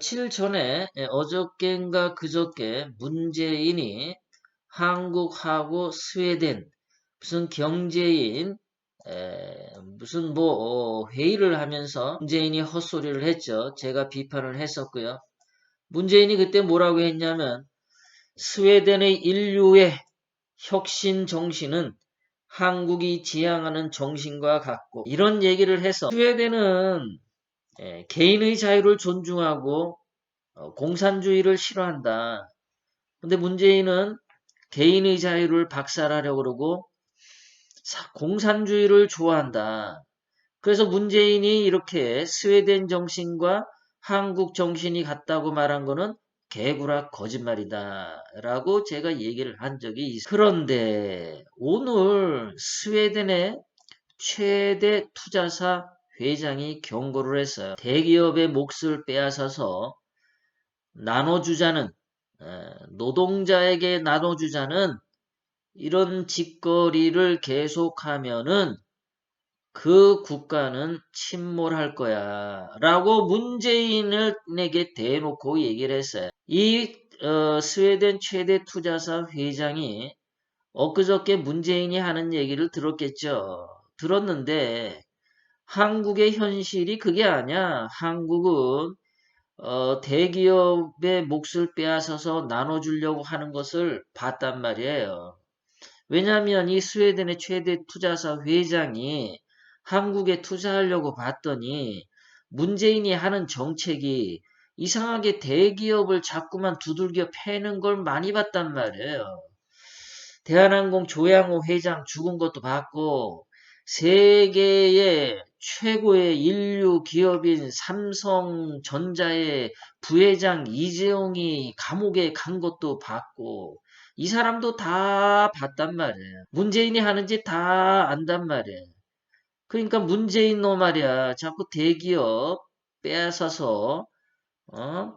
며칠 전에 어저께인가 그저께 문재인이 한국하고 스웨덴 무슨 경제인 무슨 뭐 회의를 하면서 문재인이 헛소리를 했죠. 제가 비판을 했었고요. 문재인이 그때 뭐라고 했냐면 스웨덴의 인류의 혁신 정신은 한국이 지향하는 정신과 같고 이런 얘기를 해서 스웨덴은 개인의 자유를 존중하고 공산주의를 싫어한다. 근데 문재인은 개인의 자유를 박살하려고 그러고 공산주의를 좋아한다. 그래서 문재인이 이렇게 스웨덴 정신과 한국 정신이 같다고 말한 거는 개구락 거짓말이다. 라고 제가 얘기를 한 적이 있어요. 그런데 오늘 스웨덴의 최대 투자사 회장이 경고를 했어요. 대기업의 몫을 빼앗아서 나눠주자는 노동자에게 나눠주자는 이런 짓거리를 계속하면은 그 국가는 침몰할 거야 라고 문재인에게 대놓고 얘기를 했어요. 이 스웨덴 최대 투자사 회장이 엊그저께 문재인이 하는 얘기를 들었겠죠. 들었는데 한국의 현실이 그게 아니야. 한국은 대기업의 몫을 빼앗아서 나눠주려고 하는 것을 봤단 말이에요. 왜냐하면 이 스웨덴의 최대 투자사 회장이 한국에 투자하려고 봤더니 문재인이 하는 정책이 이상하게 대기업을 자꾸만 두들겨 패는 걸 많이 봤단 말이에요. 대한항공 조양호 회장 죽은 것도 봤고 세계의 최고의 인류 기업인 삼성전자의 부회장 이재용이 감옥에 간 것도 봤고 이 사람도 다 봤단 말이에요. 문재인이 하는 짓 다 안단 말이에요. 그러니까 문재인 너 말이야. 자꾸 대기업 빼앗아서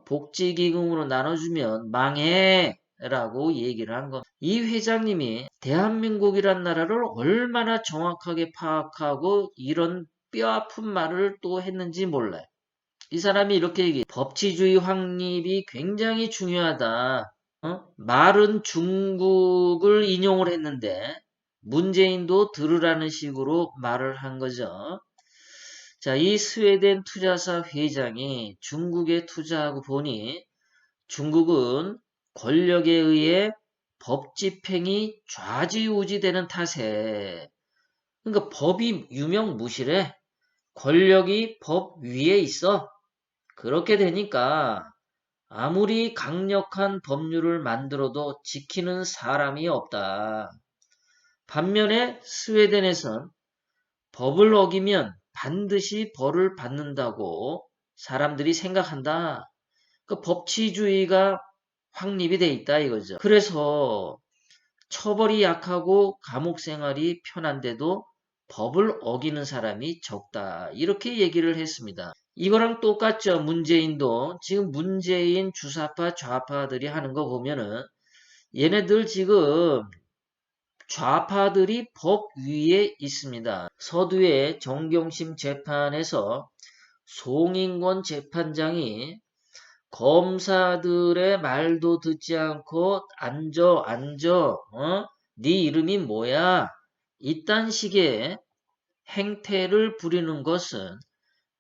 복지기금으로 나눠주면 망해 라고 얘기를 한 거. 이 회장님이 대한민국이란 나라를 얼마나 정확하게 파악하고 이런 뼈아픈 말을 또 했는지 몰라요. 이 사람이 이렇게 얘기해. 법치주의 확립이 굉장히 중요하다. 말은 중국을 인용을 했는데 문재인도 들으라는 식으로 말을 한 거죠. 자, 이 스웨덴 투자사 회장이 중국에 투자하고 보니 중국은 권력에 의해 법 집행이 좌지우지되는 탓에 그러니까 법이 유명무실해. 권력이 법 위에 있어. 그렇게 되니까 아무리 강력한 법률을 만들어도 지키는 사람이 없다. 반면에 스웨덴에선 법을 어기면 반드시 벌을 받는다고 사람들이 생각한다. 그 법치주의가 확립이 돼 있다 이거죠. 그래서 처벌이 약하고 감옥 생활이 편한데도 법을 어기는 사람이 적다. 이렇게 얘기를 했습니다. 이거랑 똑같죠. 문재인도 지금 문재인 주사파 좌파들이 하는 거 보면은 얘네들 지금 좌파들이 법 위에 있습니다. 서두에 정경심 재판에서 송인권 재판장이 검사들의 말도 듣지 않고 앉아, 네 이름이 뭐야? 이딴 식의 행태를 부리는 것은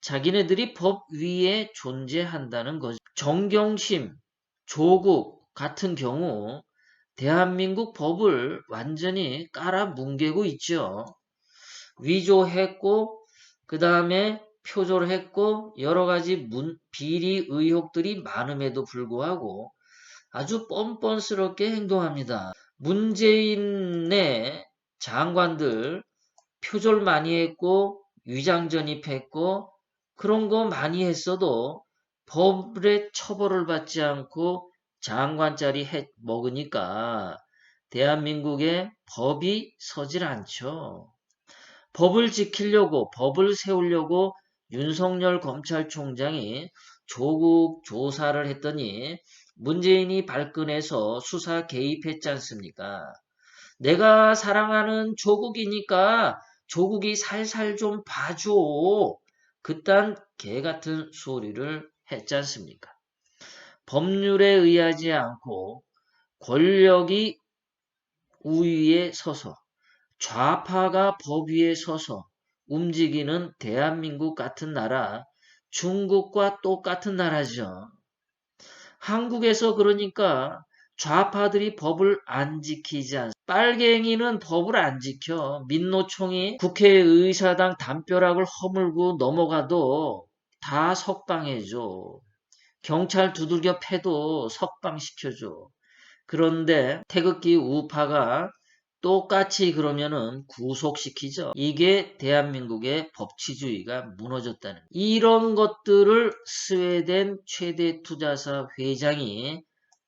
자기네들이 법 위에 존재한다는 거죠. 정경심, 조국 같은 경우 대한민국 법을 완전히 깔아뭉개고 있죠. 위조했고 그 다음에 표절했고 여러 가지 비리 의혹들이 많음에도 불구하고 아주 뻔뻔스럽게 행동합니다. 문재인의 장관들 표절 많이 했고 위장 전입했고 그런 거 많이 했어도 법의 처벌을 받지 않고 장관짜리 먹으니까 대한민국에 법이 서질 않죠. 법을 지키려고 법을 세우려고 윤석열 검찰총장이 조국 조사를 했더니 문재인이 발끈해서 수사 개입했지 않습니까? 내가 사랑하는 조국이니까 조국이 살살 좀 봐줘. 그딴 개 같은 소리를 했지 않습니까? 법률에 의하지 않고 권력이 우위에 서서 좌파가 법 위에 서서 움직이는 대한민국 같은 나라, 중국과 똑같은 나라죠. 한국에서 그러니까 좌파들이 법을 안 지키지 않습니다. 빨갱이는 법을 안 지켜. 민노총이 국회의사당 담벼락을 허물고 넘어가도 다 석방해줘. 경찰 두들겨 패도 석방시켜줘. 그런데 태극기 우파가 똑같이 그러면은 구속시키죠. 이게 대한민국의 법치주의가 무너졌다는 거예요. 이런 것들을 스웨덴 최대 투자사 회장이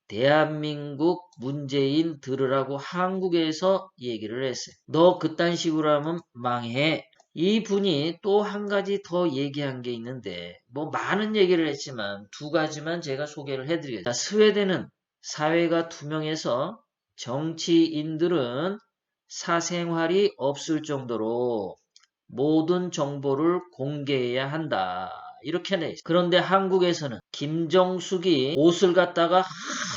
대한민국 문재인 들으라고 한국에서 얘기를 했어요. 너 그딴 식으로 하면 망해. 이 분이 또 한 가지 더 얘기한 게 있는데 뭐 많은 얘기를 했지만 두 가지만 제가 소개를 해드리겠습니다. 스웨덴은 사회가 투명해서 정치인들은 사생활이 없을 정도로 모든 정보를 공개해야 한다. 이렇게 돼 있어요. 그런데 한국에서는 김정숙이 옷을 갖다가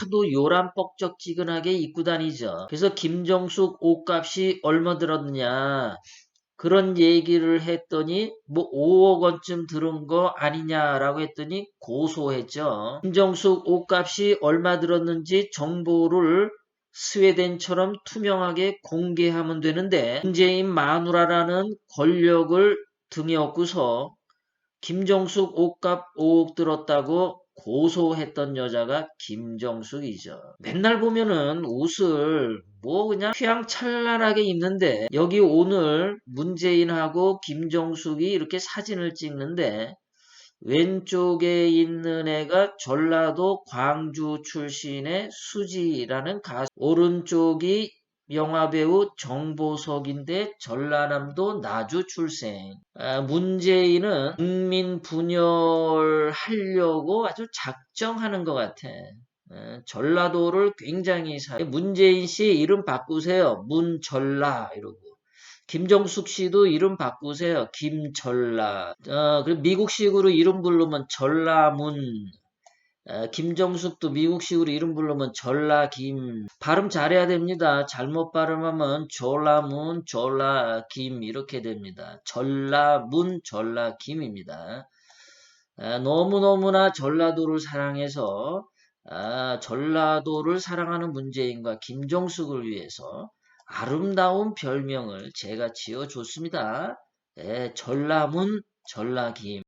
하도 요란 뻑적지근하게 입고 다니죠. 그래서 김정숙 옷값이 얼마 들었느냐 그런 얘기를 했더니 뭐 5억 원쯤 들은 거 아니냐라고 했더니 고소했죠. 김정숙 옷값이 얼마 들었는지 정보를 스웨덴처럼 투명하게 공개하면 되는데 문재인 마누라라는 권력을 등에 업고서 김정숙 옷값 5억 들었다고 고소했던 여자가 김정숙이죠. 맨날 보면은 옷을 뭐 그냥 휘황찬란하게 입는데 여기 오늘 문재인하고 김정숙이 이렇게 사진을 찍는데 왼쪽에 있는 애가 전라도 광주 출신의 수지라는 가수, 오른쪽이 영화배우 정보석인데 전라남도 나주 출생. 문재인은 국민 분열하려고 아주 작정하는 것 같아. 전라도를 굉장히 문재인 씨 이름 바꾸세요. 문전라 이러고. 김정숙 씨도 이름 바꾸세요. 김전라. 그리고 미국식으로 이름 부르면 전라문. 김정숙도 미국식으로 이름 부르면 전라김. 발음 잘해야 됩니다. 잘못 발음하면 전라문, 전라김 이렇게 됩니다. 전라문, 전라김입니다. 너무너무나 전라도를 사랑해서 전라도를 사랑하는 문재인과 김정숙을 위해서 아름다운 별명을 제가 지어줬습니다. 전라문, 전라김.